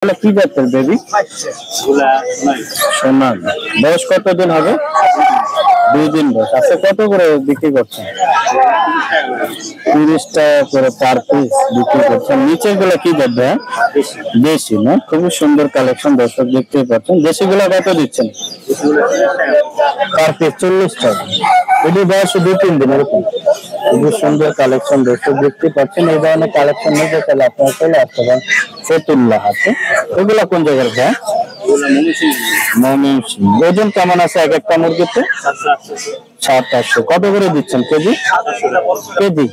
কি জাতের বেবি? সোনার। বয়স কতদিন হবে? 2 দিন বয়স। আচ্ছা, কত করে বিক্রি করছেন? 30 টাকা করে পার পিস বিক্রি করছেন। নিচের গুলা কি যাবে? দেশি না? খুবই সুন্দর কালেকশন, দর্শক দেখতে পাচ্ছেন। দেশি গুলা কত দিচ্ছেন? পার পিস 40 টাকা। এটি বয়স 2-3 দিন এরকম। খুবই সুন্দর কালেকশন, দর্শক দেখতে পাচ্ছেন। এই ধরনের কালেকশন নিতে চাইলে আপনারা চলে আসতে পারেন ফতুল্লাহ হাটে। এগুলা কোন জায়গার ভাই? ময়মনসিংহ। ওজন কেমন আছে এক একটা মুরগিতে? 700-800। কত করে দিচ্ছেন কেজি? কেজি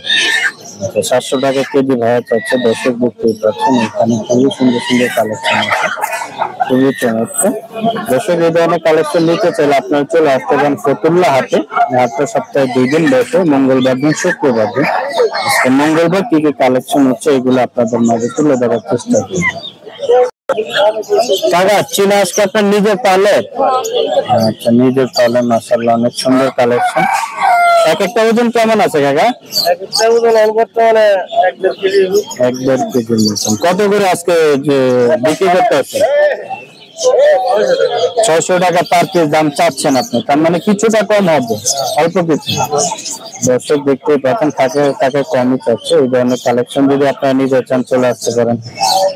700 টাকা কেজি ভাড়া চাচ্ছে। দর্শক দেখতে পাচ্ছেন এখানে খুবই সুন্দর সুন্দর কালেকশন আছে, খুবই চমৎকার। দর্শক এই ধরনের কালেকশন নিতে চাইলে আপনারা চলে আসতে পারেন ফতুল্লাহ হাটে। হাটটা সপ্তাহে 2 দিন বসে, মঙ্গলবার দিন, শুক্রবার দিন। আজকে মঙ্গলবার কি কি কালেকশন হচ্ছে এগুলো আপনাদের মাঝে তুলে ধরার চেষ্টা করি। কাকা চীনা আজকে আপনার নিজের পালের? আচ্ছা, নিজের পালের। মাশাআল্লাহ, অনেক সুন্দর কালেকশন। এক একটা ওজন কেমন আছে কাকা? এক একটা ওজন বর্তমানে 1-1.5 কেজি। 1-1.5 কেজি নিচ্ছেন। কত করে আজকে যে বিক্রি করতে আছে? 600 টাকা পার পিস দাম চাচ্ছেন আপনি, তার মানে কিছুটা কম হবে, অল্প কিছু। দর্শক দেখতে পাচ্ছেন তাকে কমই চাচ্ছে। এই ধরনের কালেকশন যদি আপনারা নিজে চান চলে আসতে পারেন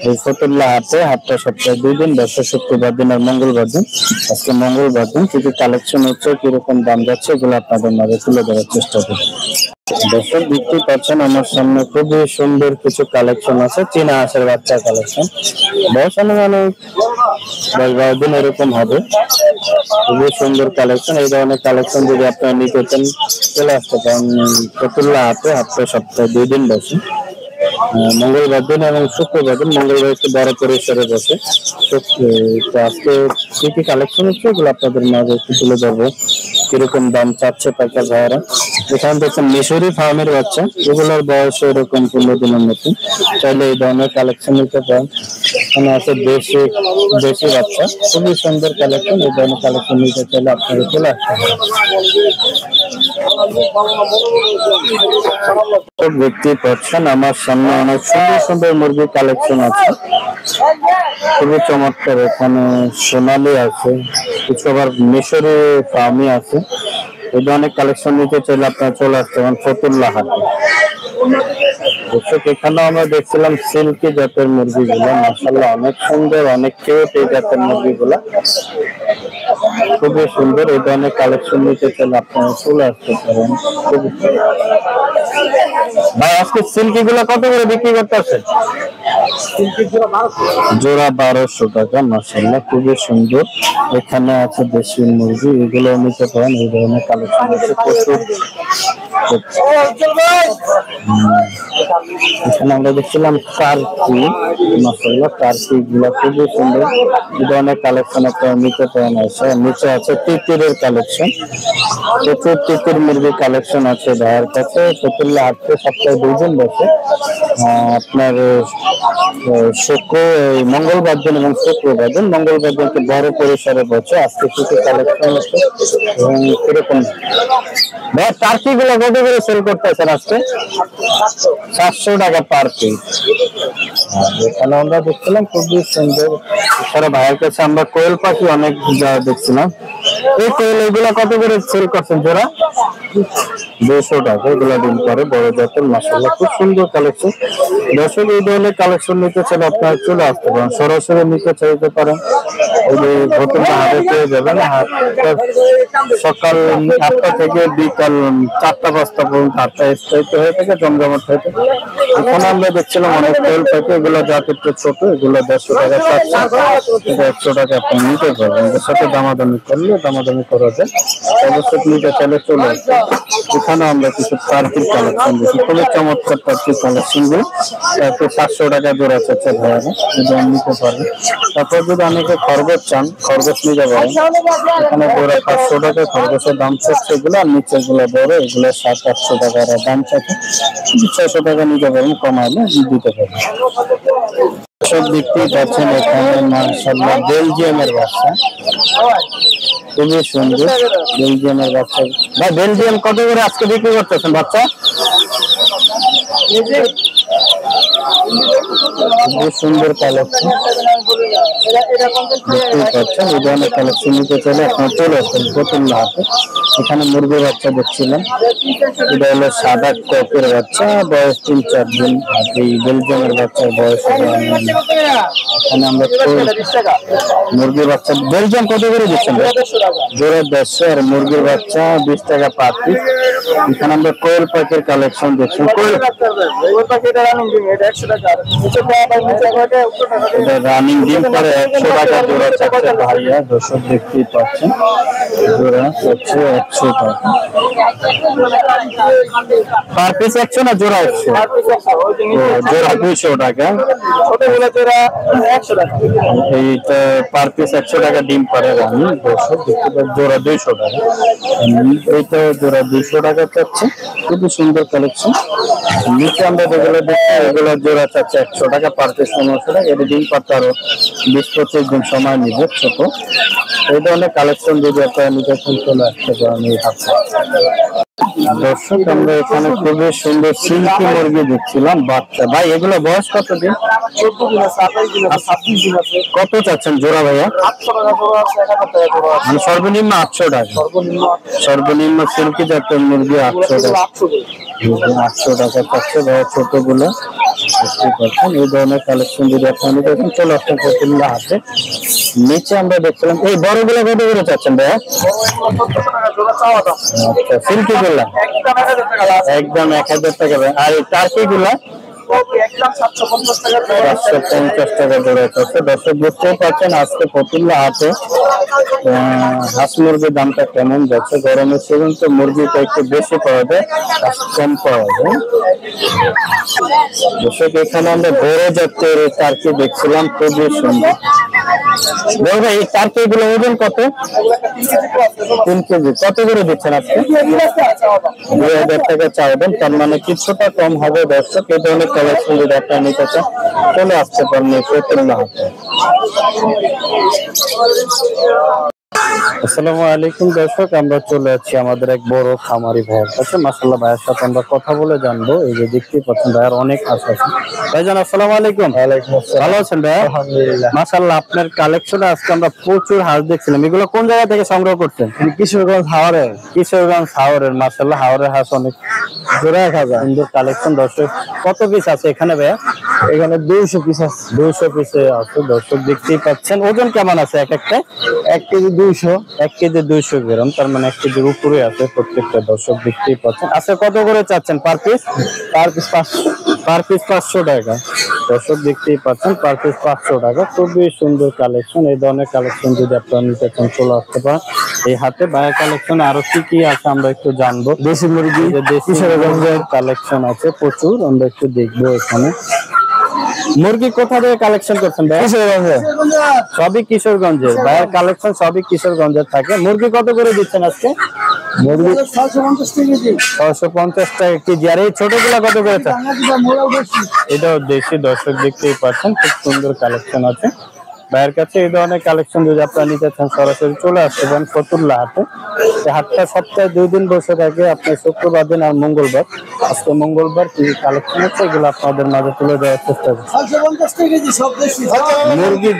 এই ফতুল্লাহ হাটে। হাটটা সপ্তাহে 2 দিন বসে, শুক্রবার দিন আর মঙ্গলবার দিন। আজকে মঙ্গলবার দিন কি কি কালেকশন হচ্ছে, কিরকম দাম যাচ্ছে এগুলো আপনাদের মাঝে তুলে ধরার চেষ্টা করি। দর্শক দেখতে পাচ্ছেন আমার সামনে খুবই সুন্দর কিছু কালেকশন আছে, চীনা হাঁসের বাচ্চা কালেকশন। বয়স অনেক 10-12 দিন এরকম হবে। খুবই সুন্দর কালেকশন। এই ধরনের কালেকশন যদি আপনারা নিতে চান চলে আসতে পারেন ফতুল্লাহ হাটে। হাটটা সপ্তাহে 2 দিন বসে, মঙ্গলবার দিন এবং শুক্রবার দিন। মঙ্গলবার একটু বড় পরিসরে বসে। তো আজকে কি কি কালেকশন হচ্ছে এগুলো আপনাদের মাঝে একটু তুলে ধরবো, কিরকম দাম চাচ্ছে টাকা ভাড়া। এখানে দেখছেন মিশরি ফার্মের বাচ্চা, এগুলোর বয়স এরকম 15 দিনের মতো। চাইলে এই ধরনের কালেকশন নিতে পারেন। এখানে আছে দেশি বাচ্চা, খুবই সুন্দর কালেকশন। এই ধরনের কালেকশন নিতে চাইলে আপনারা চলে আসতে পারেন। দেখতে পাচ্ছেন আমার সামনে অনেক সুন্দর সুন্দর মুরগির কালেকশন আছে, খুবই চমৎকার। এখানে সোনালি আছে, কিছু আবার মিশরি ফার্মি আছে। এই ধরনের কালেকশন নিতে চাইলে আপনারা চলে আসতে পারেন ফতুল্লাহ হাটে। দর্শক এখানেও আমরা দেখছিলাম সিল্কি জাতের মুরগিগুলো, মাশাআল্লাহ অনেক সুন্দর, অনেক কিউট এই জাতের মুরগিগুলো, খুবই সুন্দর। এই ধরনের কালেকশন নিতে চাইলে আপনারা চলে আসতে পারেন। ভাই আজকে সিল্কি গুলো কত করে বিক্রি করতেছে? জোড়া 1200 টাকা। মাশাআল্লাহ খুবই সুন্দর। এখানে আছে দেশি মুরগি, এগুলো নিতে পারেন। এই ধরনের কালেকশন আছে প্রচুর। এখানে আমরা দেখছিলাম টার্কি, মাশাআল্লাহ টার্কি গুলা খুবই সুন্দর। এই ধরনের কালেকশন আপনারা নিতে পারেন। নিচে আছে তিতিরের কালেকশন, প্রচুর তিতির মুরগির কালেকশন আছে ভাইয়ের কাছে। ফতুল্লাহ হাটে সপ্তাহে 2 দিন বসে, আপনার মঙ্গলবার দিন এবং শুক্রবার দিন। মঙ্গলবার দিন বড় পরিসরে বসে। আজকে কিছু কালেকশন আছে এবং কিরকম ভাই টার্কি গুলো কত করে সেল করতেছেন আজকে? 700 টাকা পার পিস। এখানে আমরা দেখছিলাম খুবই সুন্দর। এছাড়া ভাইয়ের কাছে আমরা কোয়েল পাখি অনেক দেখছিলাম। এই কোয়েল এগুলা কত করে সেল করছেন জোড়া? 200 টাকা। এগুলা ডিম করে, বড় জাতের। মাশাআল্লাহ খুব সুন্দর কালেকশন। দর্শক এই ধরনের কালেকশন নিতে চাইলে আপনারা চলে আসতে পারেন, সরাসরি নিতে চাইতে পারেন। এই যে ফতুল্লাহ হাটে পেয়ে যাবেন। সকাল 8টা থেকে বিকাল 4টা-5টা পর্যন্ত হাটটা স্থায়িত হয়ে থাকে, জমজমাট হয়ে থাকে। এখানে আমরা দেখছিলাম অনেক কোয়েল পাখি, এগুলো জাত একটু ছোট, এগুলো 150 টাকা চাচ্ছে। 100 টাকা আপনি নিতে পারবেন। এর সাথে দামাদামি করলে দামাদামি করা যায়। অবশ্যই নিতে চাইলে চলে আসবে। এখানে আমরা কিছু টার্কির কালেকশন দেখি, খুবই চমৎকার টার্কির কালেকশন গুলো। 700 টাকা জোড়া চাচ্ছে ভাইয়ারা, এটা নিতে পারবেন। তারপর যদি অনেকে খরগোশ চান, খরগোশ নিতে পারেন। এখানে জোড়া 500 টাকা খরগোশের দাম চাচ্ছে এগুলো, আর নিচে গুলো বড়, এগুলো 700-800 টাকার দাম চাচ্ছে। 600 টাকা নিতে পারেন, কমাইলে দিতে পারেন। সব দেখতেই পাচ্ছেন এখানে মাশাআল্লাহ বেলজিয়ামের বাচ্চা, খুবই সুন্দর বেলজিয়ামের বাচ্চা। ভাই বেলজিয়াম কত করে আজকে বিক্রি করতেছেন বাচ্চা? খুব সুন্দর কালেকশন দেখতেই পাচ্ছেন। এই ধরনের কালেকশন নিতে চাইলে আপনার চলে আসবেন ফতুল্লা হাটে। এখানে মুরগির বাচ্চা দেখছিলাম, এটা হলো সাদা ককের বাচ্চা, বয়স 3-4 দিন। এই বেলজিয়ামের বাচ্চার বয়স এখানে আমরা মুরগির বাচ্চা বেলজিয়াম কত করে দিচ্ছেন? জোড়া 150 আর মুরগির বাচ্চা 20 টাকা পার পিস। এখানে আমরা কোয়েল পাখির কালেকশন দেখছি। রানিং ডিম করে 100 টাকা জোড়া চাচ্ছে ভাইয়া, দর্শক দেখতেই পাচ্ছেন। জোড়া হচ্ছে 100 টাকা পার পিস। 100 না জোড়া 100? জোড়া 200 টাকা। এইটা পার পিস 100 টাকা ডিম পারে রানিং, দর্শক দেখতে পাচ্ছেন। জোড়া 200 টাকা। এইটা জোড়া 200 টাকা চাচ্ছে। খুবই সুন্দর কালেকশন। নিচে আমরা যেগুলো দেখছি এগুলো জোড়া চাচ্ছে 100 টাকা পার পিস, 1500 টাকা। এটা ডিম পারতে আরো 20-25 দিন সময় নিবে, ছোট। এই ধরনের কালেকশন যদি আপনারা নিতে চান চলে আসতে পারেন এই হাটে। দর্শক আমরা এখানে খুবই সুন্দর সিল্কি মুরগি দেখছিলাম বাচ্চা। ভাই এগুলো বয়স কত দিন? 14 দিন আছে, 28 দিন আছে, 26 দিন আছে। কত চাচ্ছেন জোড়া ভাইয়া? 800 টাকা জোড়া আছে, 1000 টাকা জোড়া আছে। সর্বনিম্ন 800 টাকা। সর্বনিম্ন সিল্কি জাতের মুরগি 800 টাকা। 800 টাকা চাচ্ছে ভাইয়া ছোটগুলো, বুঝতেই পারছেন। এই ধরনের কালেকশন যদি আপনারা নিতে চান চলে আসতে ফতুল্লা হাটে। নিচে আমরা দেখছিলাম এই বড়গুলো কত করে চাচ্ছেন ভাইয়া? আচ্ছা, সিল্কি গুলা একদম 1000 টাকা। আর এই টার্কি গুলা 750 টাকা জোড়া চাচ্ছে। দর্শক বুঝতেই পারছেন আজকে ফতুল্লা হাটে হাঁস মুরগির দামটা কেমন যাচ্ছে। গরমের সিজন তো মুরগিটা একটু বেশি পাওয়া যায়, কম পাওয়া যায়। দর্শক এখানে আমরা বড় জাতের টার্কি দেখছিলাম, খুবই সুন্দর। ভাই এই টার্কি গুলো ওজন কত? 3 কেজি। কত করে দিচ্ছেন আজকে? 2000 টাকা চাওবেন, তার মানে কিছুটা কম হবে। দর্শক এই ধরনের কালেকশন যদি আপনারা নিতে চান চলে আসতে পারেন ফতুল্লা হাটে। আসসালামু আলাইকুম দর্শক, আমরা চলে যাচ্ছি আমাদের এক বড় খামারি ভাইয়ের কাছে। মাশাআল্লাহ ভাইয়ের সাথে আমরা কথা বলে জানবো। এই যে দেখতেই পাচ্ছেন ভাইয়ের অনেক হাঁস আছে। ভাইজান আসসালামু আলাইকুম। ওয়ালাইকুম আসসালাম। ভালো আছেন ভাই? আলহামদুলিল্লাহ। মাশাআল্লাহ আপনার কালেকশনে আজকে আমরা প্রচুর হাঁস দেখছিলাম। এগুলো কোন জায়গা থেকে সংগ্রহ করছেন? কিশোরগঞ্জ হাওড়ে। কিশোরগঞ্জ হাওরের। মাশাআল্লাহ হাওরের হাঁস অনেক জোড়া 1000। সুন্দর কালেকশন। দর্শক কত পিস আছে এখানে ভাইয়া? এখানে 200 পিস আছে। 200 পিসে আছে। দর্শক দেখতেই পাচ্ছেন। ওজন কেমন আছে এক একটা? 1 কেজি 200। 1 কেজি 200 গ্রাম, তার মানে 1 কেজির উপরে আছে প্রত্যেকটা। দর্শক দেখতেই পাচ্ছেন। আচ্ছা কত করে চাচ্ছেন per piece? Per piece 500। Per piece 500 টাকা। দর্শক দেখতেই পাচ্ছেন পার পিস 500 টাকা। খুবই সুন্দর কালেকশন। এই ধরনের কালেকশন যদি আপনারা নিতে চান চলে আসতে পারেন এই হাতে। বাইরের কালেকশনে আরো কি কি আছে আমরা একটু জানবো। দেশি মুরগি, দেশি কালেকশন আছে প্রচুর, আমরা একটু দেখবো এখানে। মুরগি কোথা থেকে কালেকশন করছেন ভাই? কিশোরগঞ্জে। সবই কিশোরগঞ্জের। ভাইয়ের কালেকশন সবই কিশোরগঞ্জের থাকে। মুরগি কত করে দিচ্ছেন আজকে? মুরগি 650 টাকা কেজি। 650 টাকা কেজি। আর এই ছোটগুলা কত করে? এটাও দেশি। দর্শক দেখতেই পাচ্ছেন খুব সুন্দর কালেকশন আছে ভাইয়ের কাছে। এই ধরনের কালেকশন যদি আপনারা নিতে চান সরাসরি চলে আসতে পারেন ফতুল্লা হাটে। হাটটা সপ্তাহে 2 দিন বসে থাকে, আপনার শুক্রবার দিন আর মঙ্গলবার। আজকে মঙ্গলবার কি কালেকশন হচ্ছে এগুলো আপনাদের মাঝে তুলে দেওয়ার চেষ্টা করছি। 650 টাকা কেজি সব দেশি মুরগি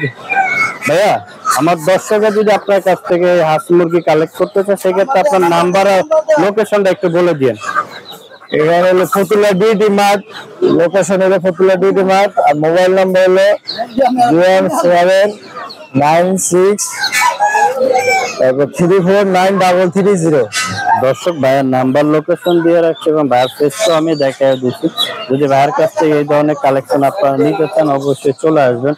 ভাইয়া আমার দর্শকরা যদি আপনার কাছ থেকে হাঁস মুরগি কালেক্ট করতে চায় সেক্ষেত্রে আপনার নাম্বার আর লোকেশনটা একটু বলে দিন। এখানে হলো ফতুল্লা ডিডি মাঠ, লোকেশন হলো ফতুল্লা ডিডি মাঠ, আর মোবাইল নাম্বার হলো 01796 তারপর 3493330। দর্শক ভাইয়ের নাম্বার লোকেশন দিয়ে রাখছি এবং ভাইয়ের ফেসটাও আমি দেখাই দিচ্ছি। যদি ভাইয়ের কাছ থেকে এই ধরনের কালেকশন আপনারা নিতে চান অবশ্যই চলে আসবেন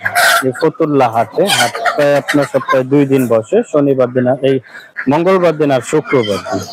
এই ফতুল্লা হাটে। হাটটায় আপনার সপ্তাহে 2 দিন বসে, শনিবার দিন এই মঙ্গলবার দিন আর শুক্রবার দিন।